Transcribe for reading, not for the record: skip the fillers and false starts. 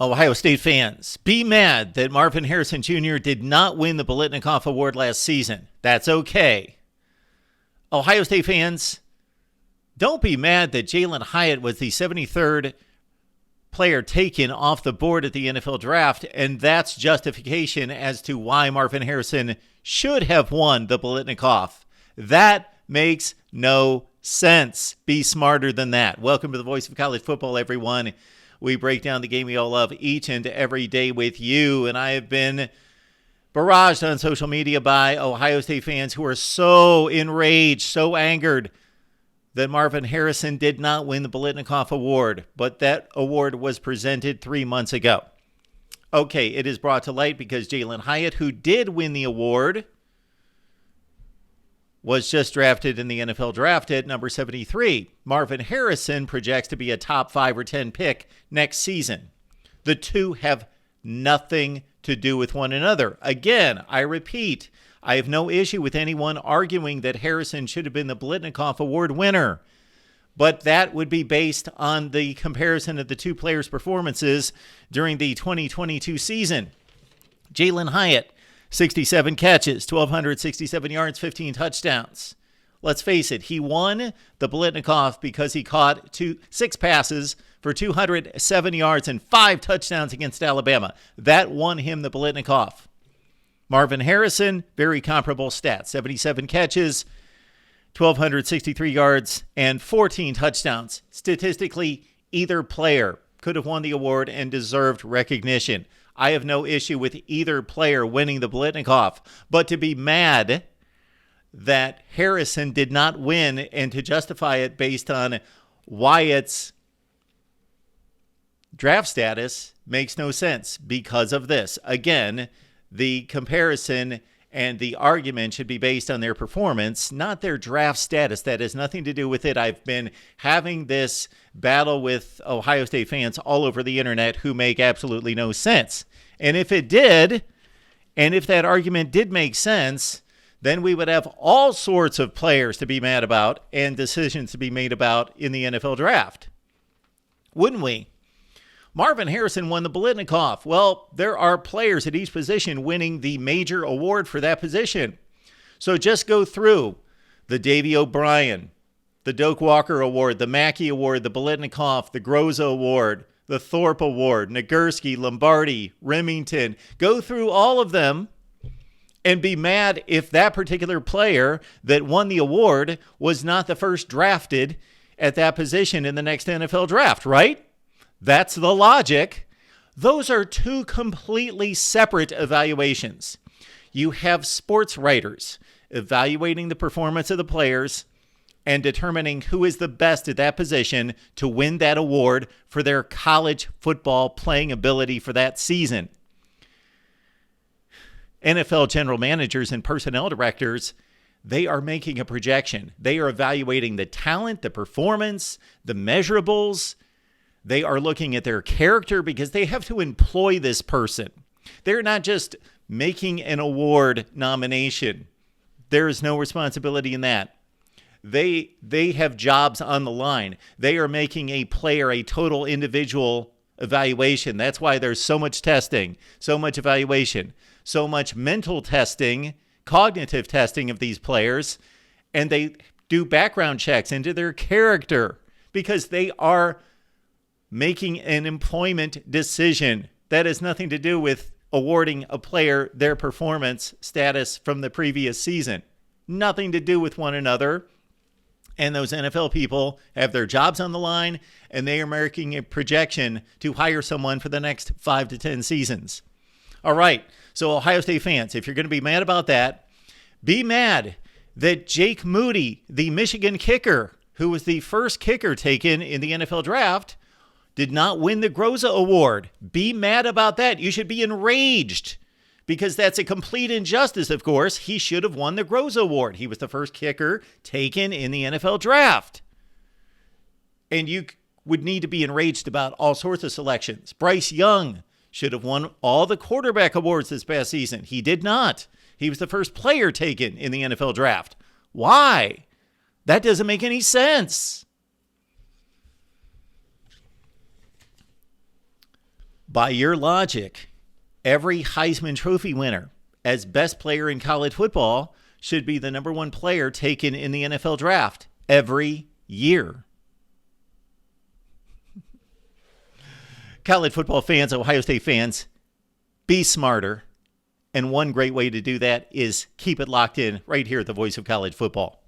Ohio State fans, be mad that Marvin Harrison Jr. did not win the Biletnikoff Award last season. That's okay. Ohio State fans, don't be mad that Jalin Hyatt was the 73rd player taken off the board at the NFL draft, and that's justification as to why Marvin Harrison should have won the Biletnikoff. That makes no sense. Be smarter than that. Welcome to the Voice of College Football, everyone. We break down the game we all love each and every day with you, and I have been barraged on social media by Ohio State fans who are so enraged, so angered that Marvin Harrison did not win the Biletnikoff Award, but that award was presented 3 months ago. Okay, it is brought to light because Jalin Hyatt, who did win the award, was just drafted in the NFL draft at number 73. Marvin Harrison projects to be a top 5 or 10 pick next season. The two have nothing to do with one another. Again, I repeat, I have no issue with anyone arguing that Harrison should have been the Biletnikoff Award winner, but that would be based on the comparison of the two players' performances during the 2022 season. Jalin Hyatt, 67 catches, 1,267 yards, 15 touchdowns. Let's face it, he won the Biletnikoff because he caught 6 passes for 207 yards and 5 touchdowns against Alabama. That won him the Biletnikoff. Marvin Harrison, very comparable stats, 77 catches, 1,263 yards, and 14 touchdowns. Statistically, either player could have won the award and deserved recognition. I have no issue with either player winning the Biletnikoff, but to be mad that Harrison did not win and to justify it based on Wyatt's draft status makes no sense because of this. Again, the comparison and the argument should be based on their performance, not their draft status. That has nothing to do with it. I've been having this battle with Ohio State fans all over the internet who make absolutely no sense. And if it did, and if that argument did make sense, then we would have all sorts of players to be mad about and decisions to be made about in the NFL draft. Wouldn't we? Marvin Harrison won the Biletnikoff. Well, there are players at each position winning the major award for that position. So just go through the Davey O'Brien, the Doak Walker Award, the Mackey Award, the Biletnikoff, the Groza Award, the Thorpe Award, Nagurski, Lombardi, Remington. Go through all of them and be mad if that particular player that won the award was not the first drafted at that position in the next NFL draft, right? That's the logic. Those are two completely separate evaluations. You have sports writers evaluating the performance of the players and determining who is the best at that position to win that award for their college football playing ability for that season. NFL general managers and personnel directors, they are making a projection. They are evaluating the talent, the performance, the measurables. They are looking at their character because they have to employ this person. They're not just making an award nomination. There is no responsibility in that. They have jobs on the line. They are making a player a total individual evaluation. That's why there's so much testing, so much evaluation, so much mental testing, cognitive testing of these players, and they do background checks into their character because they are making an employment decision. That has nothing to do with awarding a player their performance status from the previous season. Nothing to do with one another. And those NFL people have their jobs on the line, and they are making a projection to hire someone for the next 5 to 10 seasons. All right, so Ohio State fans, if you're going to be mad about that, be mad that Jake Moody, the Michigan kicker, who was the first kicker taken in the NFL draft, did not win the Groza Award. Be mad about that. You should be enraged because that's a complete injustice, of course. He should have won the Groza Award. He was the first kicker taken in the NFL draft. And you would need to be enraged about all sorts of selections. Bryce Young should have won all the quarterback awards this past season. He did not. He was the first player taken in the NFL draft. Why? That doesn't make any sense. By your logic, every Heisman Trophy winner as best player in college football should be the number one player taken in the NFL draft every year. College football fans, Ohio State fans, be smarter. And one great way to do that is keep it locked in right here at the Voice of College Football.